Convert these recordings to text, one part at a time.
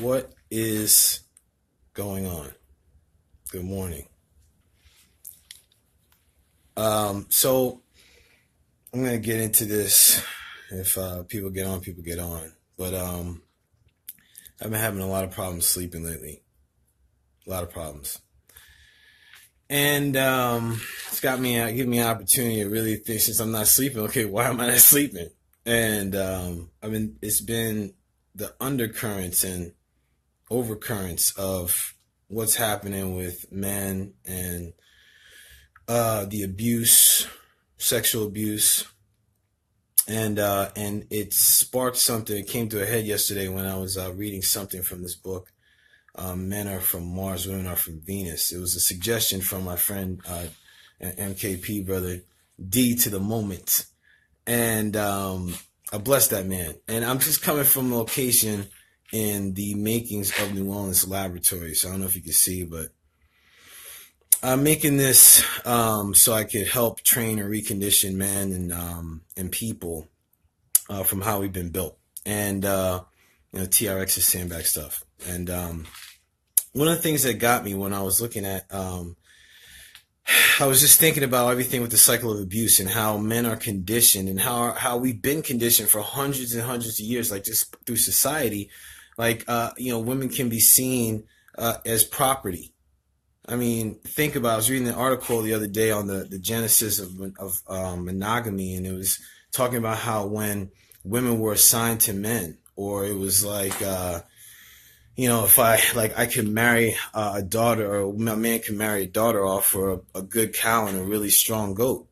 What is going on? Good morning. So I'm gonna get into this. If people get on, people get on. But I've been having a lot of problems sleeping lately. A lot of problems, and it's got me given me an opportunity to really think. Since I'm not sleeping, okay, why am I not sleeping? And it's been the undercurrents and overcurrents of what's happening with men and the abuse, sexual abuse, and it sparked something. It came to a head yesterday when I was reading something from this book. Men are from Mars, women are from Venus. It was a suggestion from my friend MKP brother D to the moment, and I bless that man. And I'm just coming from a location in the makings of New Orleans Laboratory. So I don't know if you can see, but I'm making this so I could help train and recondition men and people from how we've been built. And TRX is sandbag stuff. And one of the things that got me when I was looking at, I was just thinking about everything with the cycle of abuse and how men are conditioned and how we've been conditioned for hundreds and hundreds of years, like just through society. Like, women can be seen as property. I mean, think about, I was reading an article the other day on the genesis of monogamy, and it was talking about how when women were assigned to men, or it was like, if I could marry a daughter, or a man can marry a daughter off for a good cow and a really strong goat.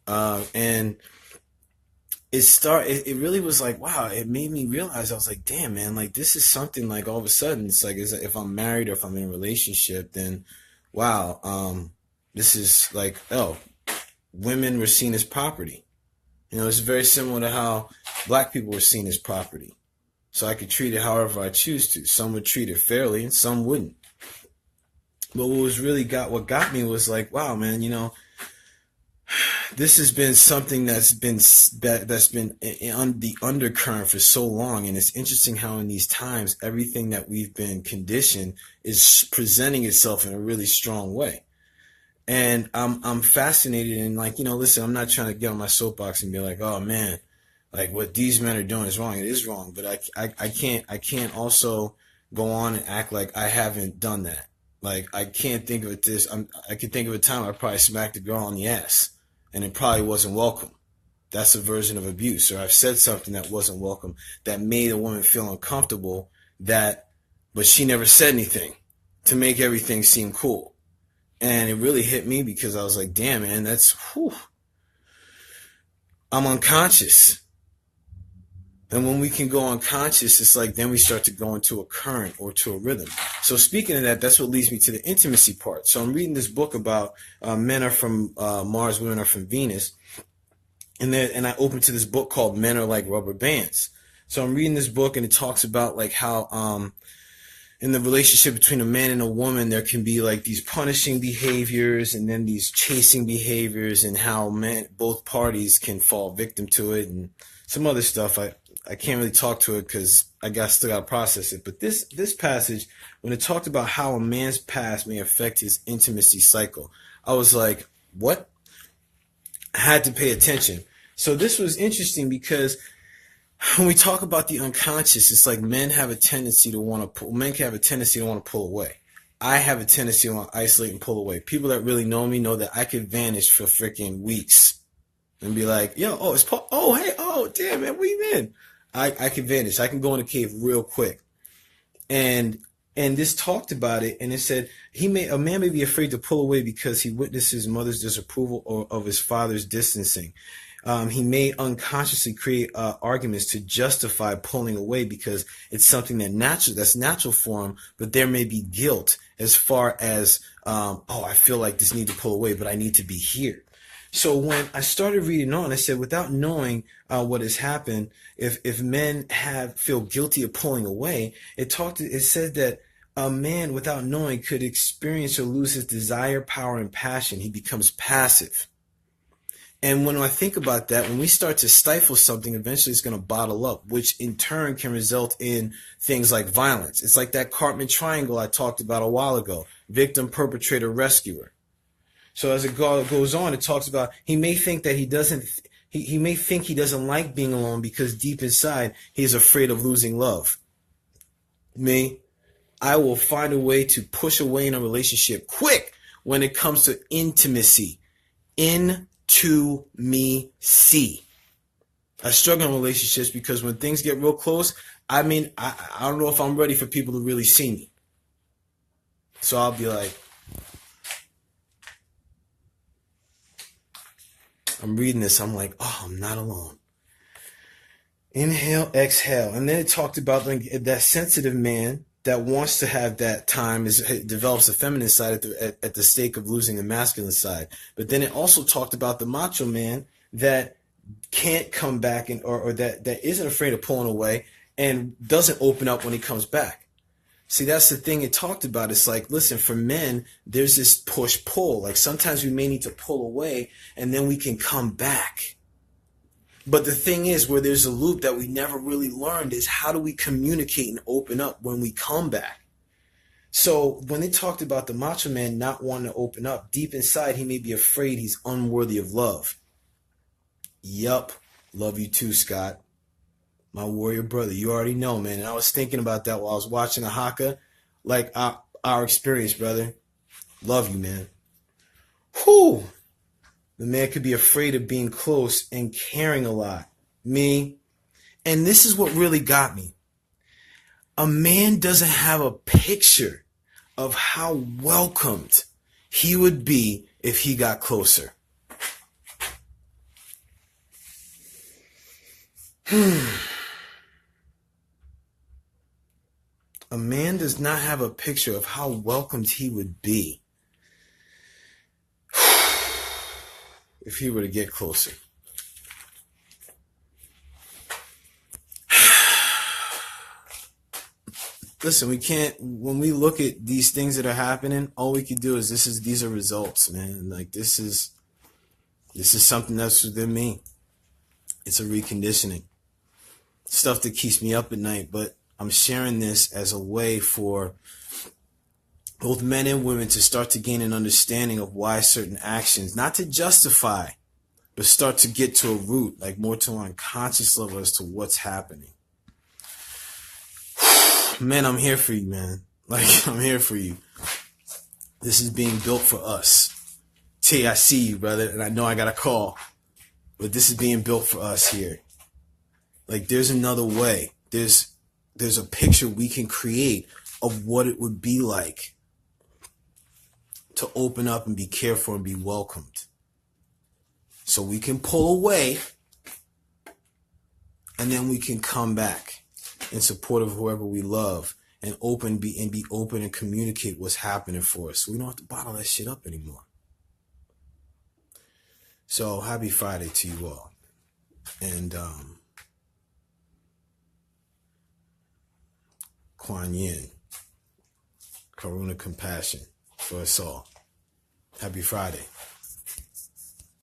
And it really was like, wow, it made me realize, I was like, damn, man, like this is something like all of a sudden, it's like, if I'm married or if I'm in a relationship, then wow, this is like, oh, women were seen as property. It's very similar to how black people were seen as property. So I could treat it however I choose to. Some would treat it fairly and some wouldn't. But what got me was like, wow, man, this has been something that's been on the undercurrent for so long. And it's interesting how in these times, everything that we've been conditioned is presenting itself in a really strong way. And I'm fascinated, and listen, I'm not trying to get on my soapbox and be like, oh man, like what these men are doing is wrong. It is wrong, but I can't also go on and act like I haven't done that. Like I can't think of it I can think of a time I probably smacked a girl on the ass and it probably wasn't welcome. That's a version of abuse. Or I've said something that wasn't welcome that made a woman feel uncomfortable, but she never said anything to make everything seem cool. And it really hit me because I was like, damn, man, I'm unconscious. And when we can go unconscious, it's like then we start to go into a current or to a rhythm. So speaking of that, that's what leads me to the intimacy part. So I'm reading this book about men are from Mars, women are from Venus. And I open to this book called Men Are Like Rubber Bands. So I'm reading this book, and it talks about like how in the relationship between a man and a woman, there can be like these punishing behaviors and then these chasing behaviors, and how both parties can fall victim to it, and some other stuff. I can't really talk to it because still got to process it. But this passage, when it talked about how a man's past may affect his intimacy cycle, I was like, what? I had to pay attention. So this was interesting because when we talk about the unconscious, it's like men can have a tendency to want to pull away. I have a tendency to want to isolate and pull away. People that really know me know that I could vanish for freaking weeks and be like, yo, oh, it's Paul. Oh, hey, oh, damn, man, where you been? I can vanish. I can go in a cave real quick. And this talked about it, and it said a man may be afraid to pull away because he witnessed his mother's disapproval or of his father's distancing. He may unconsciously create arguments to justify pulling away because it's something that's natural for him, but there may be guilt as far as, I feel like this need to pull away, but I need to be here. So when I started reading on, I said, without knowing what has happened, if men feel guilty of pulling away, it said that a man without knowing could experience or lose his desire, power, and passion. He becomes passive. And when I think about that, when we start to stifle something, eventually it's going to bottle up, which in turn can result in things like violence. It's like that Cartman triangle I talked about a while ago: victim, perpetrator, rescuer. So as it goes on, it talks about he may think that he doesn't. He may think he doesn't like being alone because deep inside he is afraid of losing love. Me, I will find a way to push away in a relationship quick when it comes to intimacy. To me see. I struggle in relationships because when things get real close, I don't know if I'm ready for people to really see me. So I'll be like, I'm reading this, I'm like, oh, I'm not alone. Inhale, exhale. And then it talked about that sensitive man that wants to have that time develops a feminine side at the stake of losing the masculine side. But then it also talked about the macho man that can't come back or that isn't afraid of pulling away and doesn't open up when he comes back. See, that's the thing it talked about. It's like, listen, for men, there's this push-pull. Like sometimes we may need to pull away and then we can come back. But the thing is, where there's a loop that we never really learned is how do we communicate and open up when we come back? So when they talked about the macho man not wanting to open up, deep inside he may be afraid he's unworthy of love. Yup. Love you too, Scott. My warrior brother. You already know, man. And I was thinking about that while I was watching the Haka. Like our experience, brother. Love you, man. Whew. The man could be afraid of being close and caring a lot. Me. And this is what really got me. A man doesn't have a picture of how welcomed he would be if he got closer. A man does not have a picture of how welcomed he would be if he were to get closer. Listen, we can't, when we look at these things that are happening, all we can do is these are results, man. Like this is something that's within me. It's a reconditioning. Stuff that keeps me up at night, but I'm sharing this as a way for both men and women to start to gain an understanding of why certain actions, not to justify, but start to get to a root, like more to an unconscious level as to what's happening. Man, I'm here for you, man. Like, I'm here for you. This is being built for us. T, I see you, brother, and I know I got a call, but this is being built for us here. Like, there's another way. There's a picture we can create of what it would be like to open up and be cared for and be welcomed. So we can pull away and then we can come back in support of whoever we love and be open and communicate what's happening for us. So we don't have to bottle that shit up anymore. So happy Friday to you all. And Kuan Yin, Karuna, compassion for us all. Happy Friday.